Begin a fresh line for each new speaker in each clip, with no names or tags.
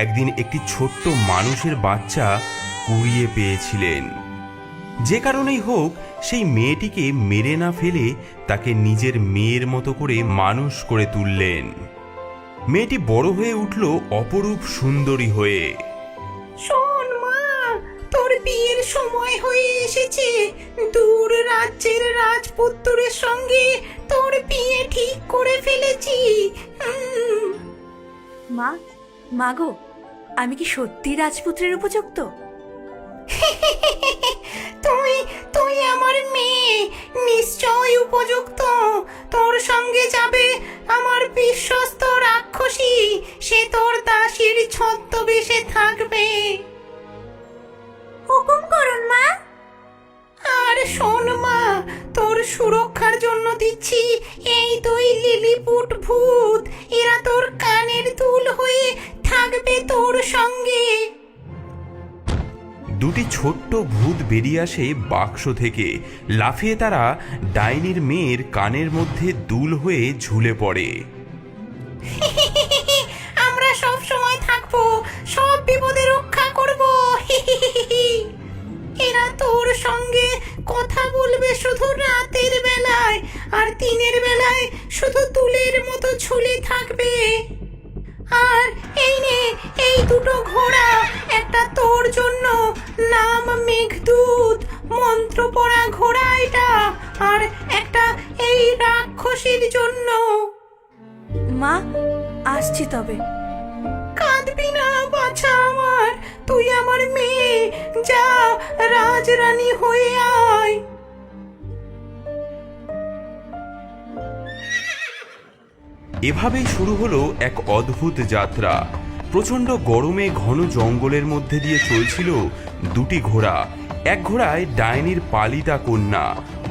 একদিন একটি ছোট্ট মানুষের বাচ্চা কুড়িয়ে পেয়েছিলেন। যে কারণেই হোক সেই মেয়েটিকে মেরে না ফেলে তাকে নিজের মেয়ের মতো করে মানুষ করে তুললেন। মেয়েটি বড় হয়ে উঠল অপরূপ সুন্দরী হয়ে।
শোন মা, তোর বিয়ের সময় হয়ে এসেছে। দূর রাজ্যের রাজপুত্রের সঙ্গে তোর বিয়ে ঠিক করে ফেলেছি।
মা, মাগো, আমি কি সত্যি রাজপুত্রের উপযুক্ত?
তুই তুই আমার মেয়ে, নিশ্চয় উপযুক্ত। তোর সঙ্গে যাবে আমার বিশ্বস্ত রাক্ষসী, সে তোর দাসীর ছদ্মবেশে থাকবে।
হুকুম করুন মা।
আর শোন মা, তোর সুরক্ষার জন্য দিচ্ছি এই দুই লিলিপুট ভূত। এরা তোর কানের দুল হয়ে থাকবে তোর সঙ্গে।
দুটি ছোট্ট ভূত বেরিয়ে আসে বাক্স থেকে। লাফিয়ে তারা ডাইনির মেয়ের কানের মধ্যে দুল হয়ে ঝুলে পড়ে।
আমরা সব সময় থাকবো, সব বিপদে রক্ষা করব। এরা তোর সঙ্গে কথা বলবে শুধু রাতের বেলায়, আর দিনের বেলায় শুধু দুলের মতো ঝুলে থাকবে। আর এই নে, এই দুটো ঘোড়া, একটা তোর জন্য, নাম মেঘদূত, মন্ত্র পড়া ঘোড়া এটা, আর একটা এই রাক্ষসীর জন্য।
মা, আসছি তবে।
কাঁদবি না বাছা আমার, তুই আমার মেয়ে, যা রাজরানী হয়ে আয়।
এভাবেই শুরু হলো এক অদ্ভুত যাত্রা। প্রচণ্ড গরমে ঘন জঙ্গলের মধ্যে দিয়ে চলছিল দুটি ঘোড়া। এক ঘোড়ায় ডাইনির পালিতা কন্যা,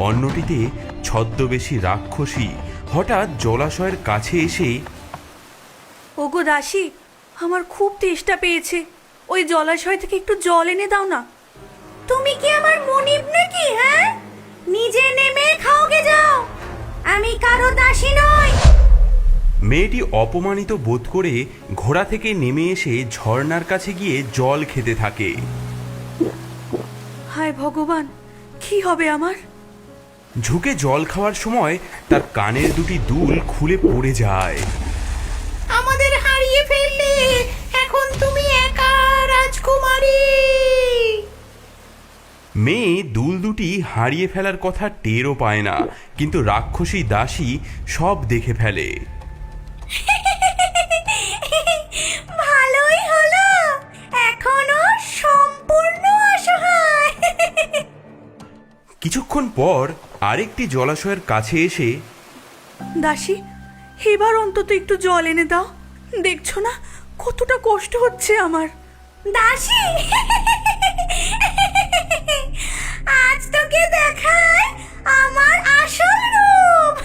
অন্যটিতে ছদ্মবেশী রাক্ষসী। হঠাৎ জলাশয়ের কাছে এসে,
ওগো দাসী, আমার খুব তেষ্টা পেয়েছে, ওই জলাশয় থেকে একটু জল এনে দাও না। তুমি কি আমার মনিব নাকি? হ্যাঁ, নিজে নেমে খাওগে যাও, আমি কারো দাসী নই।
মেয়েটি অপমানিত বোধ করে ঘোড়া থেকে নেমে এসে ঝর্ণার কাছে গিয়ে জল খেতে থাকে।
হায় ভগবান, কি হবে আমার?
ঝুঁকে জল খাওয়ার সময় তার কানের দুটি দুল খুলে পড়ে যায়।
আমাদের হারিয়ে ফেললে, এখন তুমি একা রাজকুমারী।
মেয়ে দুল দুটি হারিয়ে ফেলার কথা টেরও পায় না, কিন্তু রাক্ষসী দাসী সব দেখে ফেলে।
ভালোই হলো, এখনো সম্পূর্ণ অসহায়।
কিছুক্ষণ পর আরেকটি জলাশয়ের কাছে এসে,
দাসী, এবার অন্তত একটু জল এনে দাও, দেখছো না কতটা কষ্ট হচ্ছে আমার। দাসী, আজ তোকে দেখাই আমার আসল রূপ।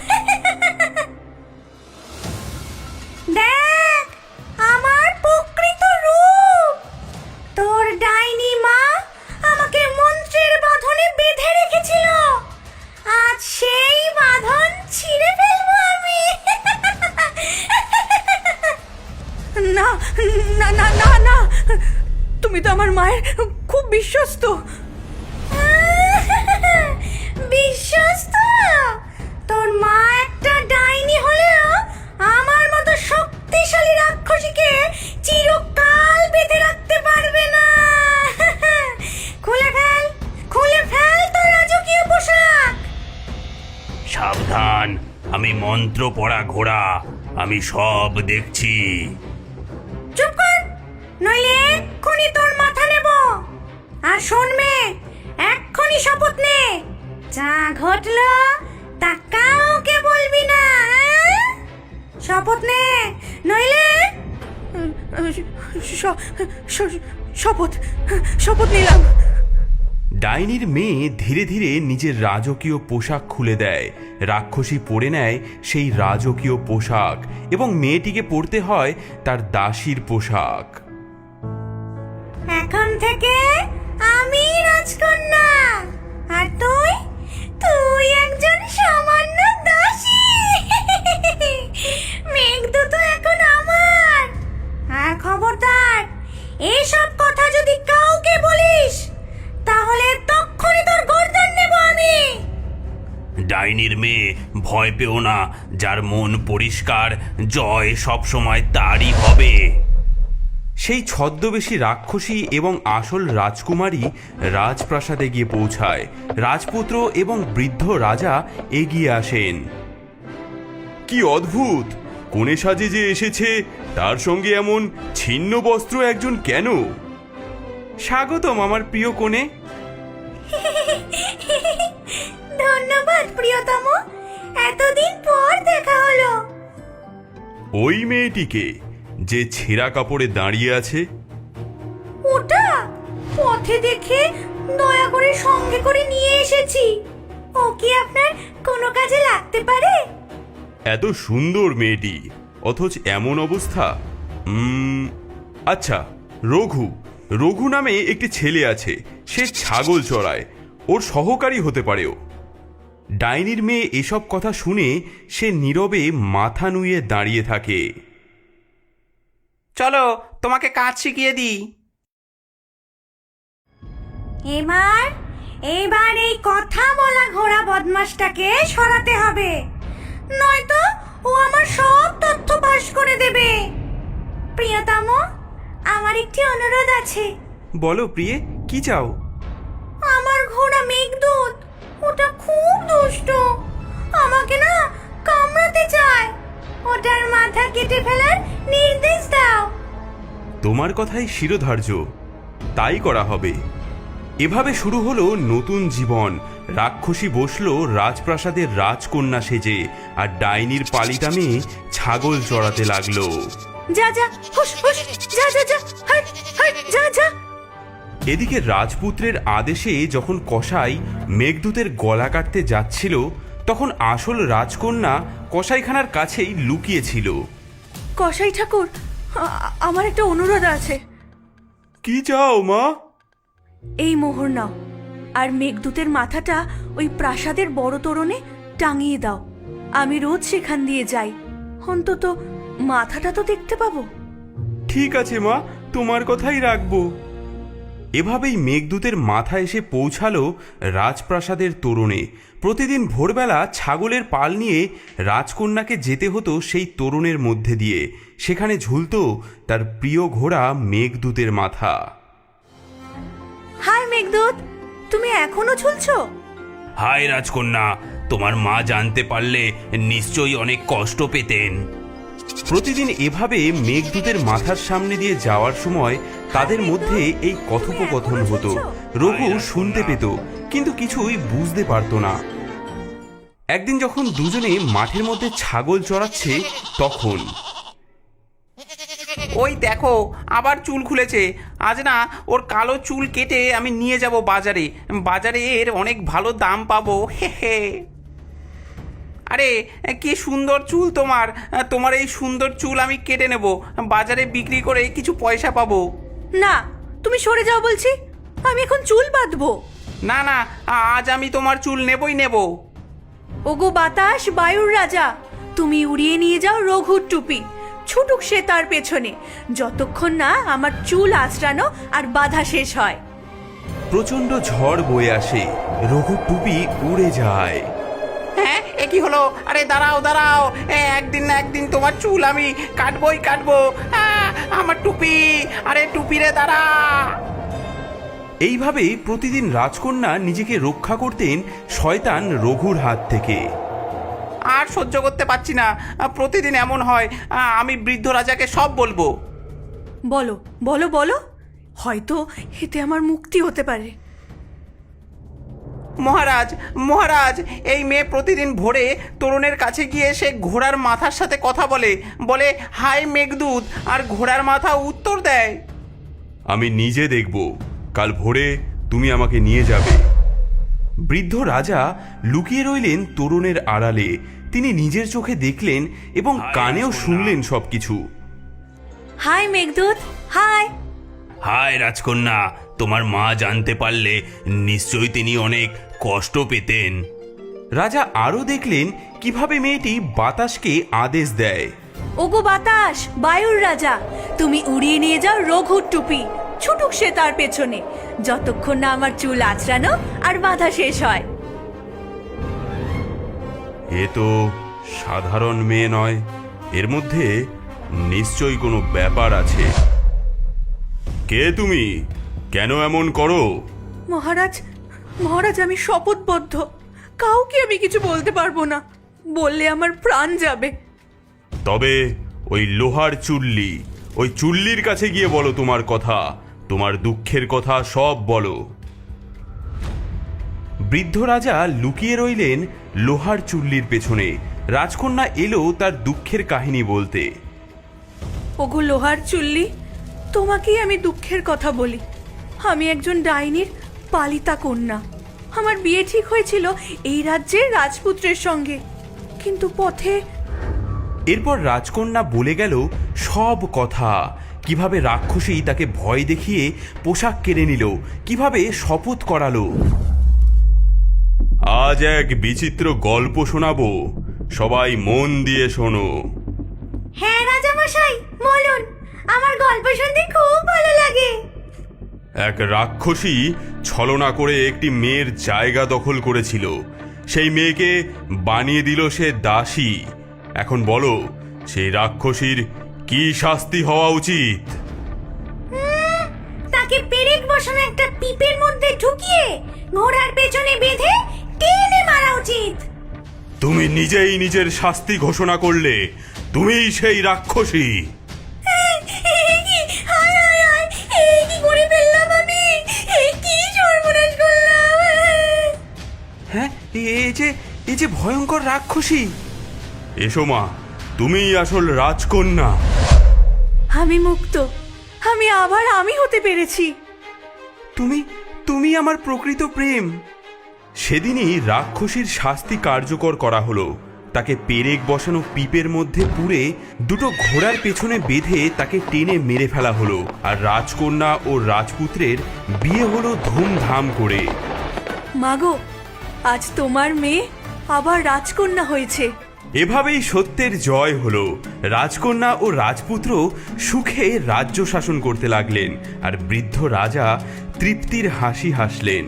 দেখ আমার প্রকৃত রূপ। তোর ডাইনি মা আমাকে মন্ত্রের বাঁধনে বেঁধে রেখেছিল, আজ সেই বাঁধন ছিঁড়ে ফেলবো আমি। না না না না না, তুমি তো আমার মায়ের খুব বিশ্বস্ত। বিশ্বস্ত? তোর মা একটা ডাইনি হলেও আমার মতো শক্তিশালী রাক্ষসীকে চিরকাল বেঁধে রাখতে পারবে না। খুলে ফেল, খুলে ফেল তোর রাজকীয় পোশাক।
সাবধান, আমি মন্ত্র পড়া ঘোড়া, আমি সব দেখছি।
চুপ কর, নইলে এক্ষুনি তোর মাথা নেব। আর শোন মেয়ে, এক্ষুনি শপথ নে, যা ঘটলো তা কাউকে বলবি না। শপথ নে, নইলে। শপথ, শপথ নিলাম।
ডাইনির মেয়ে ধীরে ধীরে নিজের রাজকীয় পোশাক খুলে দেয়। রাক্ষসী পরে নেয় সেই রাজকীয় পোশাক এবং মেয়েটিকে পরতে হয় তার দাসীর পোশাক।
এখন থেকে আমি রাজকন্যা, আর তুই তুই একজন সামান্য দাসী। মেঘদূত এখন আমার। আর খবরদার এসব কথা যদি কাউকে বলিস তাহলে তক্ষুনি তোর গর্দান নেব আমি।
ডাইনির মেয়ে, ভয় পেও না, যার মন পরিষ্কার জয় সবসময় তারই হবে।
সেই ছদ্মবেশী রাক্ষসী এবং আসল রাজকুমারী রাজপ্রাসাদে গিয়ে পৌঁছায়। রাজপুত্র এবং বৃদ্ধ রাজা এগিয়ে আসেন। কি অদ্ভুত! কোণে সাজে যে এসেছে তার সঙ্গে এমন ছিন্ন বস্ত্র একজন কেন? স্বাগতম আমার প্রিয় কোণে।
ধন্যবাদ প্রিয়তম, এতদিন পর দেখা হলো।
ওই মেয়েটিকে যে ছেঁড়া কাপড়ে দাঁড়িয়ে আছে?
ওটা পথে দেখে দয়া করে সঙ্গে করে নিয়ে এসেছি। ও কি আপনার কোনো কাজে লাগতে পারে?
এত সুন্দর মেয়েটি অথচ এমন অবস্থা। আচ্ছা, রঘু রঘু নামে একটি ছেলে আছে, সে ছাগল চড়ায়, ওর সহকারী হতে পারেও। ডাইনির মেয়ে এসব কথা শুনে সে নীরবে মাথা নুয়ে দাঁড়িয়ে থাকে।
চলো তোমাকে কাজ শিখিয়ে দিই।
এবার এই কথা বলা ঘোড়া বদমাশটাকে সরাতে হবে, নয়তো ও আমার সব তথ্য ফাঁস করে দেবে। প্রিয়তম, আমার একটি অনুরোধ আছে।
বলো প্রিয়ে, কি চাও?
আমার ঘোড়া মেঘদূত, ওটা খুব দুষ্ট, আমাকে না কামড়াতে চায়। ওটার মাথা কেটে ফেলার নির্দেশ দাও।
তোমার কথাই শিরোধার্য, তাই করা হবে। এভাবে শুরু হলো নতুন জীবন। রাক্ষসী বসলো রাজপ্রাসাদের রাজকন্যা সেজে, আর ডাইনির পালিটা মেয়ে ছাগল চড়াতে লাগলো।
যা যা, হুশ হুশ, যা যা যা, হাট হাট, যা যা।
এদিকে রাজপুত্রের আদেশে যখন কসাই মেঘদূতের গলা কাটতে যাচ্ছিল, তখন আসল রাজকন্যা কসাইখানার কাছেই লুকিয়েছিল।
কসাই ঠাকুর, আমার একটা অনুরোধ আছে।
কি চাও মা?
এই মোহর নাও, আর মেঘদূতের মাথাটা ওই প্রাসাদের বড় তোরণে টাঙিয়ে দাও। আমি রোজ সেখান দিয়ে যাই, অন্তত মাথাটা তো দেখতে পাবো।
ঠিক আছে মা, তোমার কথাই রাখবো। এভাবেই মেঘদূতের মাথা এসে পৌঁছালো রাজপ্রাসাদের তোরণে। প্রতিদিন ভোরবেলা ছাগলের পাল নিয়ে রাজকন্যাকে যেতে হতো সেই তোরণের মধ্যে দিয়ে। সেখানে ঝুলতো তার প্রিয় ঘোড়া মেঘদূতের মাথা।
হাই মেঘদূত, তুমি এখনো ঝুলছো?
হায় রাজকন্যা, তোমার মা জানতে পারলে নিশ্চয়ই অনেক কষ্ট পেতেন।
প্রতিদিন এভাবে মেঘদূতের মাথার সামনে দিয়ে যাওয়ার সময় তাদের মধ্যে এই কথোপকথন হতো। রঘু শুনতে পেত, কিন্তু কিছুই বুঝতে পারতো না। একদিন যখন দুজনে মাঠের মধ্যে ছাগল চড়াচ্ছে, তখন
ওই দেখো, আবার চুল খুলেছে। আজ না ওর কালো চুল কেটে আমি নিয়ে যাব বাজারে। বাজারে এর অনেক ভালো দাম পাবো। হে হে। আরে কি সুন্দর চুল তোমার! তোমার এই সুন্দর চুল আমি কেটে নেব, বাজারে বিক্রি করে কিছু পয়সা পাবো।
না, তুমি সরে যাও বলছি, আমি এখন চুল বাঁধবো।
না না, আজ আমি তোমার চুল নেবই নেব।
ওগো বাতাস, বায়ুর রাজা, তুমি উড়িয়ে নিয়ে যাও রঘুর টুপি। ছুটুক সে তার পেছনে, যতক্ষণ না আমার চুল আঁচড়ানো আর বাধা শেষ হয়।
প্রচন্ড ঝড় বয়ে আসে, রঘুর টুপি উড়ে যায়।
হ্যাঁ, এ কি হলো? আরে দাঁড়াও দাঁড়াও, একদিন না একদিন তোমার চুল আমি কাটবই কাটবো। আমার টুপি, আরে টুপি রে, দাঁড়া।
এইভাবে প্রতিদিন রাজকন্যা নিজেকে রক্ষা করতেন শয়তান রঘুর হাত থেকে।
আর সহ্য করতে পারছি না, প্রতিদিন এমন হয়। আমি বৃদ্ধ রাজাকে সব বলবো।
বলো বলো বলো, হয়তো এতে আমার মুক্তি হতে পারে।
মহারাজ মহারাজ, এই মেয়ে প্রতিদিন ভোরে তরুণের কাছে গিয়ে সে ঘোড়ার মাথার সাথে কথা বলে, বলে হাই মেঘদূত, আর ঘোড়ার মাথা উত্তর দেয়।
আমি নিজে দেখব, কাল ভোরে তুমি আমাকে নিয়ে যাবে। বৃদ্ধ রাজা লুকিয়ে রইলেন তরুণের আড়ালে। তিনি নিজের চোখে দেখলেন এবং কানেও শুনলেন সবকিছু।
High Meghaduta, high.
হায় রাজকন্যা, তোমার মা জানতে পারলে নিশ্চয়ই তিনি অনেক কষ্ট পেতেন।
রাজা আরও দেখলেন কিভাবে মেয়েটি বাতাসকে আদেশ দেয়।
ওগো বাতাস, বায়ুর রাজা, তুমি উড়িয়ে নিয়ে যাও রঘুর টুপি, ছুটুক সে তার পেছনে, যতক্ষণ না আমার চুল আঁচড়ানো আর বাঁধা শেষ হয়।
এ তো সাধারণ মেয়ে নয়, এর মধ্যে নিশ্চয়ই কোনো ব্যাপার আছে। কে তুমি? কেন এমন করো?
মহারাজ, মহারাজ, আমি শপথবদ্ধ, কাউকে আমি কিছু বলতে পারবো না, বললে আমার প্রাণ যাবে।
তবে ওই লোহার চুল্লি, ওই চুল্লির কাছে গিয়ে বলো তোমার কথা, তোমার দুঃখের কথা সব বলো। বৃদ্ধ রাজা লুকিয়ে রইলেন লোহার চুল্লির পেছনে। রাজকন্যা এলো তার দুঃখের কাহিনী বলতে।
ওগো লোহার চুল্লি, তোমাকেই আমি দুঃখের কথা বলি। আমি একজন ডাইনির পালিতা কন্যা। আমার বিয়ে ঠিক হয়েছিল এই রাজ্যের রাজপুত্রের সঙ্গে, কিন্তু পথে।
এরপর রাজকন্যা বলে গেল সব কথা, কিভাবে রাক্ষসী তাকে ভয় দেখিয়ে পোশাক কেড়ে নিল, কিভাবে শপথ করালো। আজ এক বিচিত্র গল্প শোনাবো, সবাই মন দিয়ে শোনো।
হ্যাঁ রাজামশাই, বলুন, আমার গল্প শুনতে খুব ভালো লাগে।
এক রাক্ষসী ছলনা করে একটি মেয়ের জায়গা দখল করেছিল। সেই মেয়েকে বানিয়ে দিল সে দাসী। এখন বলো, সেই রাক্ষসীর কি শাস্তি হওয়া উচিত?
তাকে পেরেক বসানো একটা পিপের মধ্যে ঢুকিয়ে ঘোড়ার পেছনে বেঁধে টেনে মারা উচিত।
তুমি নিজেই নিজের শাস্তি ঘোষণা করলে, তুমিই সেই রাক্ষসী।
কি করে ফেললাম আমি? কি সর্বনাশ করলাম!
হ্যাঁ, এই যে ভয়ঙ্কর রাক্ষসী। এসো মা, তুমিই আসল রাজকন্যা।
আমি মুক্ত, আমি আবার আমি হতে পেরেছি।
তুমি আমার প্রকৃত প্রেম। সেদিনই রাক্ষসীর শাস্তি কার্যকর করা হলো। তাকে পেরেক বসানো পিপের মধ্যে পুরে দুটো ঘোড়ার পেছনে বেঁধে তাকে টেনে মেরে ফেলা হলো। আর রাজকন্যা ও রাজপুত্রের বিয়ে হলো ধুমধাম করে।
মাগো, আজ তোমার মেয়ে আবার রাজকন্যা হয়েছে।
এভাবেই সত্যের জয় হলো। রাজকন্যা ও রাজপুত্র সুখে রাজ্য শাসন করতে লাগলেন, আর বৃদ্ধ রাজা তৃপ্তির হাসি হাসলেন।